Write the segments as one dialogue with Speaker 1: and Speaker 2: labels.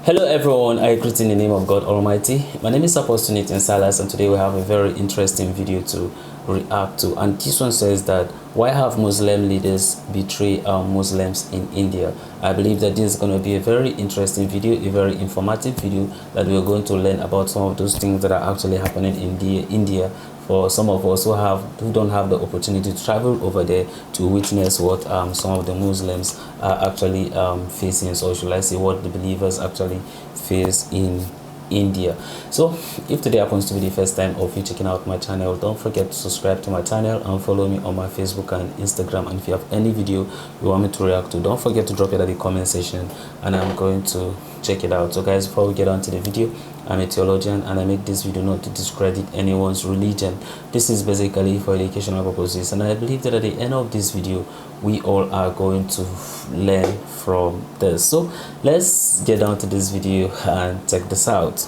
Speaker 1: Hello everyone, I greet in the name of God Almighty. My name is Apostle Nathan Salas, and today we have a very interesting video to react to. And this one says that why have Muslim leaders betray Muslims in India? I believe that this is going to be a very interesting video, a very informative video that we're going to learn about some of those things that are actually happening in India. For some of us who don't have the opportunity to travel over there to witness what some of the Muslims are actually facing, or should I say what the believers actually face in India. So if today happens to be the first time of you checking out my channel, don't forget to subscribe to my channel and follow me on my Facebook and Instagram. And if you have any video you want me to react to, don't forget to drop it at the comment section and I'm going to check it out. So guys, before we get on to the video, I'm a theologian and I make this video not to discredit anyone's religion. This is basically for educational purposes, and I believe that at the end of this video we all are going to learn from this. So let's get down to this video and check this out.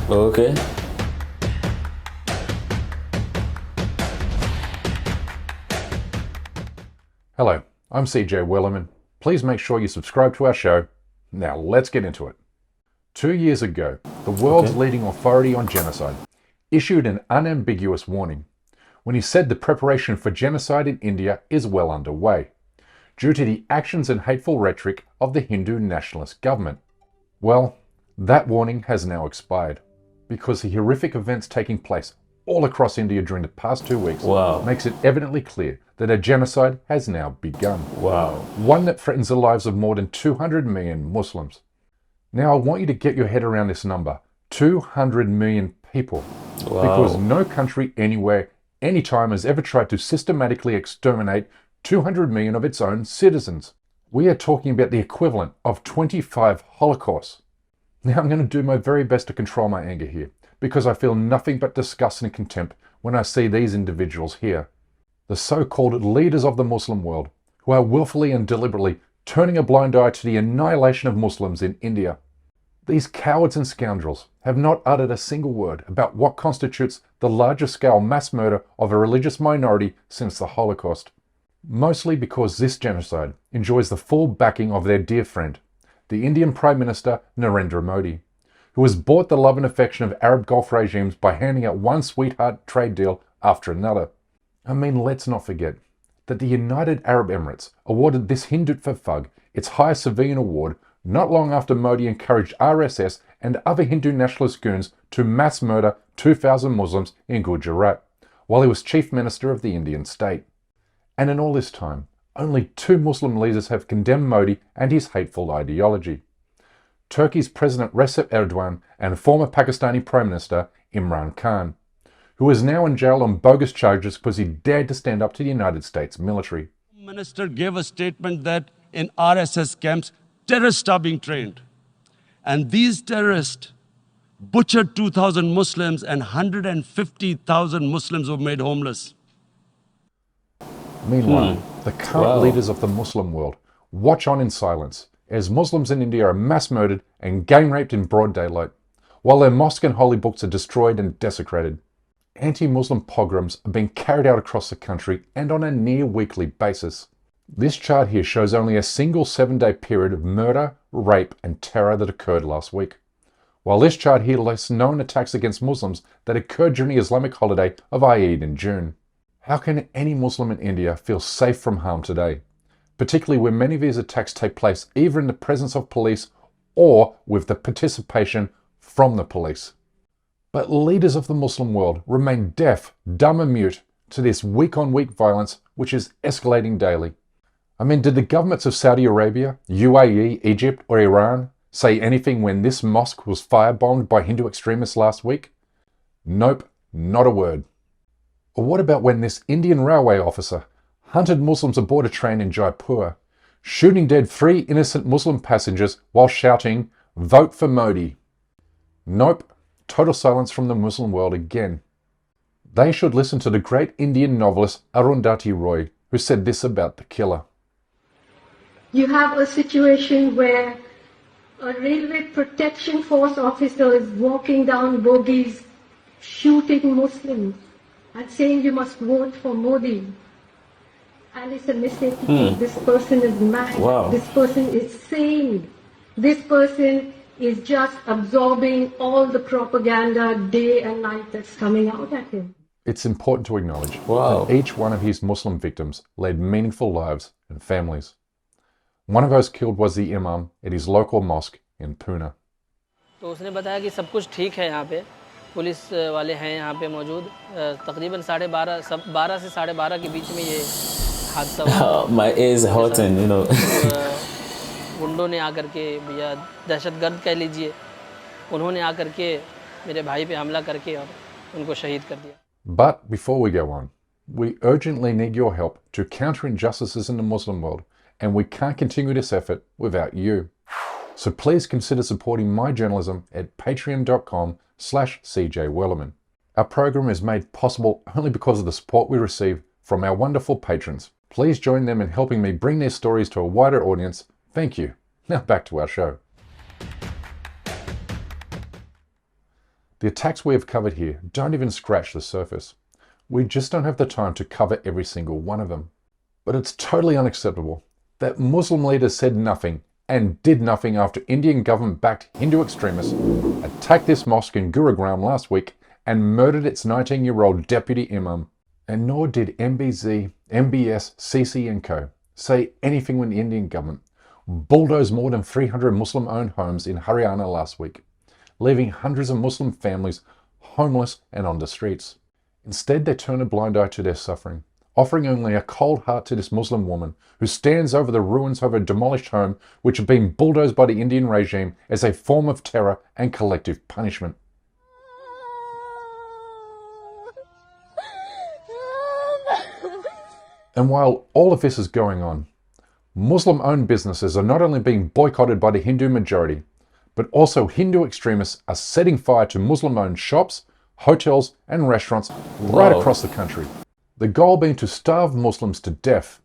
Speaker 1: Okay.
Speaker 2: Hello, I'm CJ Wellerman. Please make sure you subscribe to our show. Now let's get into it. 2 years ago, the world's leading authority on genocide issued an unambiguous warning when he said the preparation for genocide in India is well underway due to the actions and hateful rhetoric of the Hindu nationalist government. Well, that warning has now expired because the horrific events taking place all across India during the past 2 weeks makes it evidently clear that a genocide has now begun. One that threatens the lives of more than 200 million Muslims. Now I want you to get your head around this number, 200 million people. Because no country anywhere, anytime has ever tried to systematically exterminate 200 million of its own citizens. We are talking about the equivalent of 25 Holocausts. Now I'm going to do my very best to control my anger here, because I feel nothing but disgust and contempt when I see these individuals here. The so-called leaders of the Muslim world, who are willfully and deliberately turning a blind eye to the annihilation of Muslims in India. These cowards and scoundrels have not uttered a single word about what constitutes the largest scale mass murder of a religious minority since the Holocaust. Mostly because this genocide enjoys the full backing of their dear friend, the Indian Prime Minister Narendra Modi, who has bought the love and affection of Arab Gulf regimes by handing out one sweetheart trade deal after another. I mean, let's not forget that the United Arab Emirates awarded this Hindutva thug its highest civilian award not long after Modi encouraged RSS and other Hindu nationalist goons to mass murder 2,000 Muslims in Gujarat while he was Chief Minister of the Indian state. And in all this time, only 2 Muslim leaders have condemned Modi and his hateful ideology. Turkey's President Recep Erdogan and former Pakistani Prime Minister Imran Khan, who is now in jail on bogus charges because he dared to stand up to the United States military.
Speaker 3: The minister gave a statement that in RSS camps, terrorists are being trained. And these terrorists butchered 2,000 Muslims and 150,000 Muslims were made homeless.
Speaker 2: Meanwhile, the current leaders of the Muslim world watch on in silence as Muslims in India are mass murdered and gang raped in broad daylight, while their mosque and holy books are destroyed and desecrated. Anti-Muslim pogroms are being carried out across the country and on a near weekly basis. This chart here shows only a single 7-day period of murder, rape and terror that occurred last week, while this chart here lists known attacks against Muslims that occurred during the Islamic holiday of Eid in June. How can any Muslim in India feel safe from harm today, particularly when many of these attacks take place either in the presence of police or with the participation from the police? But leaders of the Muslim world remain deaf, dumb and mute to this week-on-week violence which is escalating daily. I mean, did the governments of Saudi Arabia, UAE, Egypt or Iran say anything when this mosque was firebombed by Hindu extremists last week? Nope, not a word. Or what about when this Indian railway officer hunted Muslims aboard a train in Jaipur, shooting dead 3 innocent Muslim passengers while shouting, "Vote for Modi"? Nope. Total silence from the Muslim world again. They should listen to the great Indian novelist Arundhati Roy, who said this about the killer.
Speaker 4: You have a situation where a railway protection force officer is walking down bogies, shooting Muslims and saying you must vote for Modi. and it's a mistake to think this person is mad, this person is sane, this person is just absorbing all the propaganda day and night that's coming out at him.
Speaker 2: It's important to acknowledge that each one of his Muslim victims led meaningful lives and families. One of those killed was the imam at his local mosque in Pune.
Speaker 5: तो उसने बताया कि सब कुछ ठीक है यहाँ पे, पुलिस वाले हैं यहाँ पे मौजूद, तकरीबन 12:30 से 12:30 के बीच में ये हादसा हुआ।
Speaker 1: My ears hurting, you know.
Speaker 5: गुंडों ने आकर के, या दहशतगर्द कह लीजिए, उन्होंने आकर के मेरे भाई पे हमला करके और उनको शहीद कर दिया।
Speaker 2: But before we go on, we urgently need your help to counter injustices in the Muslim world, and we can't continue this effort without you. So please consider supporting my journalism at patreon.com/CJWellerman. Our program is made possible only because of the support we receive from our wonderful patrons. Please join them in helping me bring their stories to a wider audience. Thank you. Now back to our show. The attacks we have covered here don't even scratch the surface. We just don't have the time to cover every single one of them. But it's totally unacceptable that Muslim leaders said nothing and did nothing after Indian government-backed Hindu extremists attacked this mosque in Gurugram last week and murdered its 19-year-old deputy imam. And nor did MBZ, MBS, CC and Co. say anything when the Indian government bulldozed more than 300 Muslim-owned homes in Haryana last week, leaving hundreds of Muslim families homeless and on the streets. Instead, they turn a blind eye to their suffering, offering only a cold heart to this Muslim woman who stands over the ruins of her demolished home, which have been bulldozed by the Indian regime as a form of terror and collective punishment. And while all of this is going on, Muslim-owned businesses are not only being boycotted by the Hindu majority, but also Hindu extremists are setting fire to Muslim-owned shops, hotels and restaurants right across the country. The goal being to starve Muslims to death.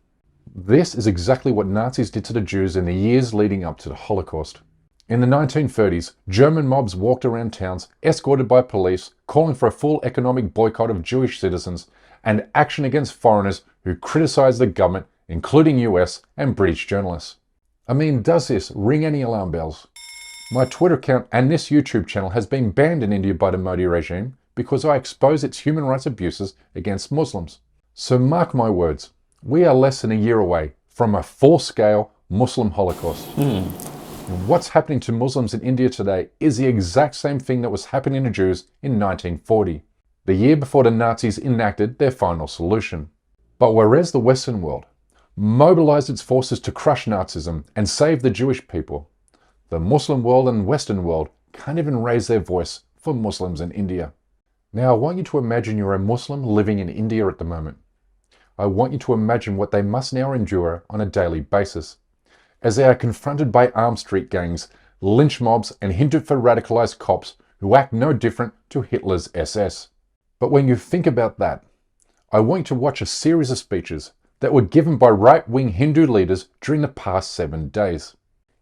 Speaker 2: This is exactly what Nazis did to the Jews in the years leading up to the Holocaust. In the 1930s, German mobs walked around towns escorted by police, calling for a full economic boycott of Jewish citizens and action against foreigners who criticized the government, including US and British journalists. I mean, does this ring any alarm bells? My Twitter account and this YouTube channel has been banned in India by the Modi regime because I expose its human rights abuses against Muslims. So mark my words, we are less than a year away from a full-scale Muslim Holocaust. What's happening to Muslims in India today is the exact same thing that was happening to Jews in 1940, the year before the Nazis enacted their final solution. But whereas the Western world mobilized its forces to crush Nazism and save the Jewish people, the Muslim world and Western world can't even raise their voice for Muslims in India. Now, I want you to imagine you're a Muslim living in India at the moment. I want you to imagine what they must now endure on a daily basis, as they are confronted by armed street gangs, lynch mobs and hindered for radicalized cops who act no different to Hitler's SS. But when you think about that, I want you to watch a series of speeches that were given by right-wing Hindu leaders during the past 7 days.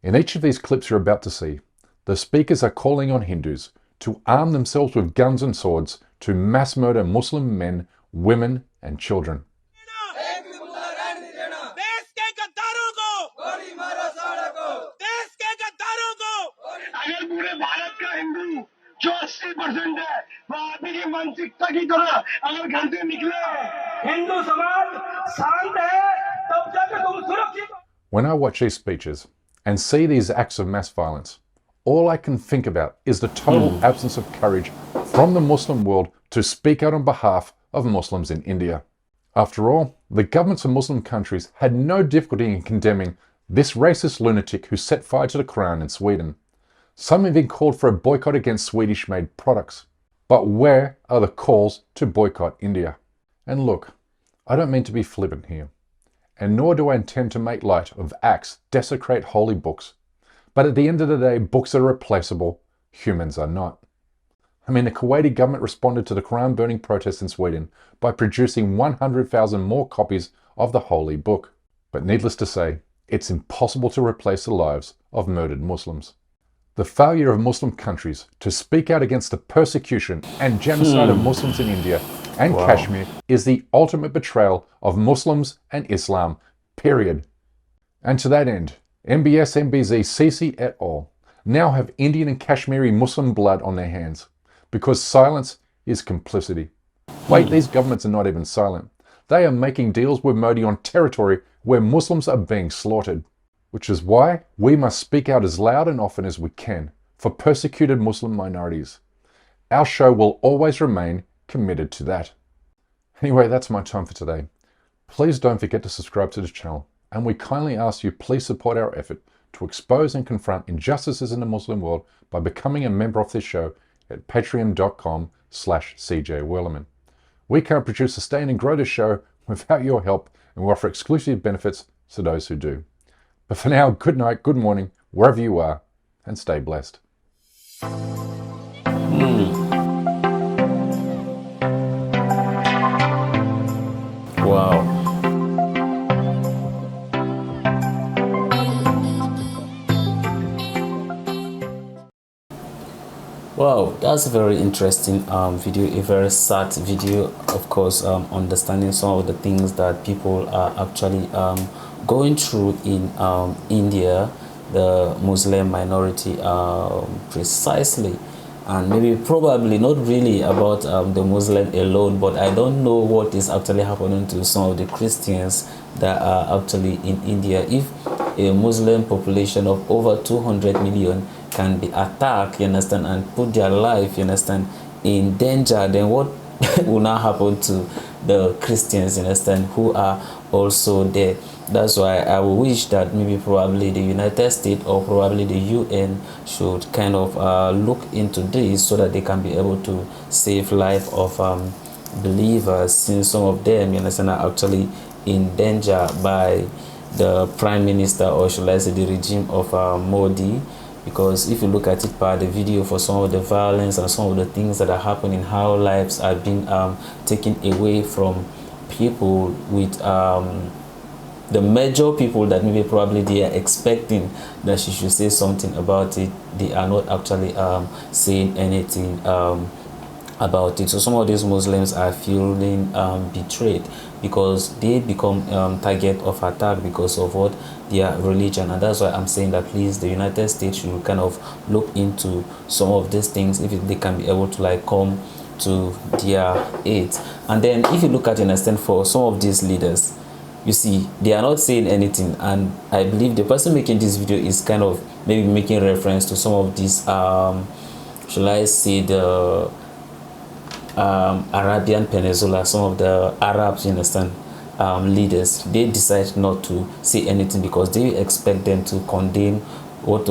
Speaker 2: In each of these clips you're about to see, the speakers are calling on Hindus to arm themselves with guns and swords to mass murder Muslim men, women and children. When I watch these speeches and see these acts of mass violence, all I can think about is the total absence of courage from the Muslim world to speak out on behalf of Muslims in India. After all, the governments of Muslim countries had no difficulty in condemning this racist lunatic who set fire to the Quran in Sweden. Some even called for a boycott against Swedish-made products. But where are the calls to boycott India? And look, I don't mean to be flippant here, and nor do I intend to make light of acts desecrate holy books. But at the end of the day, books are replaceable, humans are not. I mean, the Kuwaiti government responded to the Quran burning protests in Sweden by producing 100,000 more copies of the holy book. But needless to say, it's impossible to replace the lives of murdered Muslims. The failure of Muslim countries to speak out against the persecution and genocide of Muslims in India And Kashmir is the ultimate betrayal of Muslims and Islam, period. And to that end, MBS, MBZ, Sisi et al. Now have Indian and Kashmiri Muslim blood on their hands, because silence is complicity. Wait, these governments are not even silent. They are making deals with Modi on territory where Muslims are being slaughtered, which is why we must speak out as loud and often as we can for persecuted Muslim minorities. Our show will always remain committed to that. Anyway, that's my time for today. Please don't forget to subscribe to the channel, and we kindly ask you please support our effort to expose and confront injustices in the Muslim world by becoming a member of this show at patreon.com/CJWellerman. We can't produce, sustain and grow this show without your help, and we offer exclusive benefits to those who do. But for now, good night, good morning, wherever you are, and stay blessed.
Speaker 1: Wow. Wow, that's a very interesting video, a very sad video, of course, understanding some of the things that people are actually going through in India, the Muslim minority, precisely. And maybe probably not really about the Muslim alone, but I don't know what is actually happening to some of the Christians that are actually in India. If a Muslim population of over 200 million can be attacked, you understand, and put their life, you understand, in danger, then what will now happen to the Christians, you understand, who are also there? That's why I wish that maybe probably the United States or probably the UN should kind of look into this so that they can be able to save life of believers, since some of them, you understand, are actually in danger by the Prime Minister, or should I say the regime of Modi. Because if you look at it by the video, for some of the violence and some of the things that are happening, how lives are being taken away from people with the major people that maybe probably they are expecting that she should say something about it, they are not actually saying anything about it. So some of these Muslims are feeling betrayed, because they become target of attack because of what their religion. And that's why I'm saying that please, the United States should kind of look into some of these things if they can be able to like come to their aid. And then if you look at, understand, for some of these leaders, you see they are not saying anything, and I believe the person making this video is kind of maybe making reference to some of these shall I say the Arabian Peninsula, some of the Arabs, you understand, leaders. They decide not to say anything because they expect them to condemn what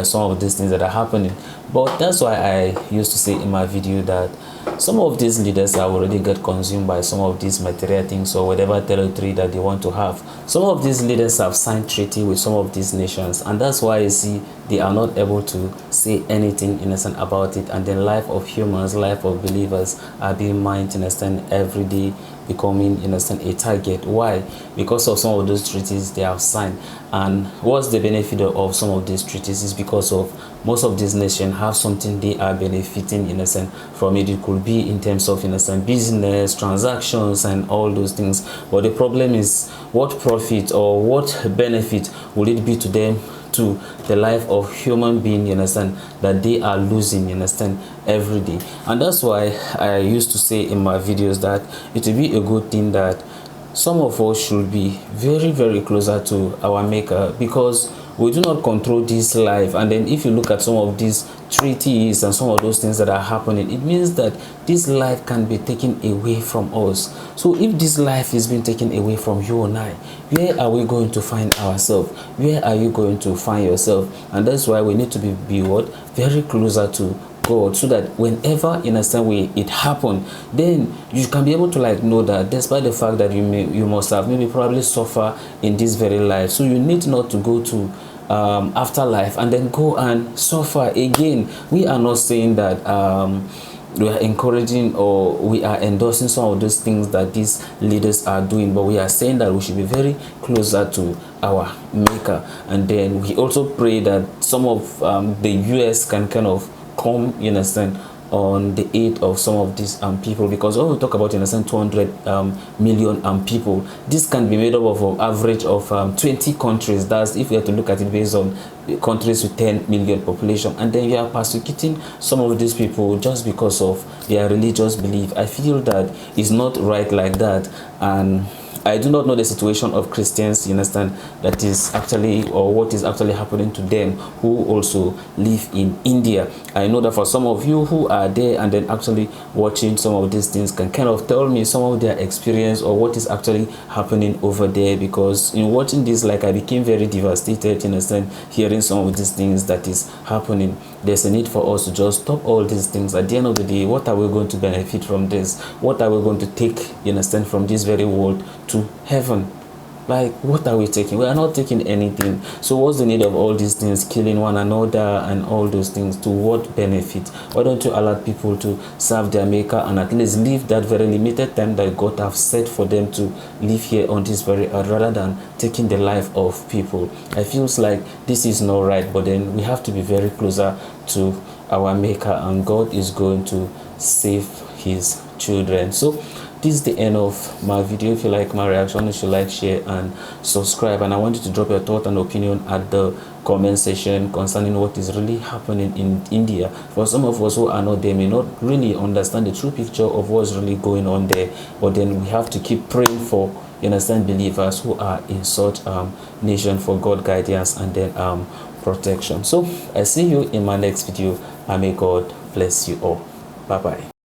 Speaker 1: some of these things that are happening. But that's why I used to say in my video that some of these leaders are already get consumed by some of these material things or whatever territory that they want to have. Some of these leaders have signed treaty with some of these nations, and that's why you see they are not able to say anything innocent about it. And then life of humans, life of believers are being mined, understand, every day, becoming, understand, a target. Why? Because of some of those treaties they have signed. And what's the benefit of some of these treaties is because of most of these nations have something they are benefiting, innocent, from it. It could be in terms of, innocent, business transactions and all those things. But the problem is, what profit or what benefit will it be to them, to the life of human being, you understand, that they are losing, you understand, every day? And that's why I used to say in my videos that it will be a good thing that some of us should be very, very closer to our maker, because we do not control this life. And then if you look at some of these treaties and some of those things that are happening, it means that this life can be taken away from us. So if this life is being taken away from you and I, where are we going to find ourselves? Where are you going to find yourself? And that's why we need to be what? Very closer to God, so that whenever, in a certain way, it happened, then you can be able to like know that despite the fact that you must have maybe probably suffer in this very life, so you need not to go to afterlife and then go and suffer again. We are not saying that we are encouraging or we are endorsing some of those things that these leaders are doing, but we are saying that we should be very closer to our maker. And then we also pray that some of the US can kind of come, you understand, on the aid of some of these people, because when we talk about, in a sense, 200 million people, this can be made up of an average of 20 countries. That's if we have to look at it based on countries with 10 million population, and then you are persecuting some of these people just because of their religious belief. I feel that it's not right like that. And I do not know the situation of Christians, you understand, that is actually, or what is actually happening to them who also live in India. I know that for some of you who are there and then actually watching some of these things, can kind of tell me some of their experience or what is actually happening over there, because in watching this, like, I became very devastated, you understand, hearing some of these things that is happening. There's a need for us to just stop all these things. At the end of the day, what are we going to benefit from this? What are we going to take, you understand, from this very world to heaven? Like, what are we taking? We are not taking anything. So what's the need of all these things, killing one another and all those things? To what benefit? Why don't you allow people to serve their maker and at least live that very limited time that God have set for them to live here on this very earth, rather than taking the life of people? I feels like this is not right, but then we have to be very closer to our maker, and God is going to save his children. So this is the end of my video. If you like my reaction, you should like, share and subscribe. And I want you to drop your thought and opinion at the comment section concerning what is really happening in India. For some of us who are not there, may not really understand the true picture of what's really going on there, but then we have to keep praying for, you understand, believers who are in such nation, for God guidance and then protection. So I see you in my next video, and may God bless you all. Bye bye.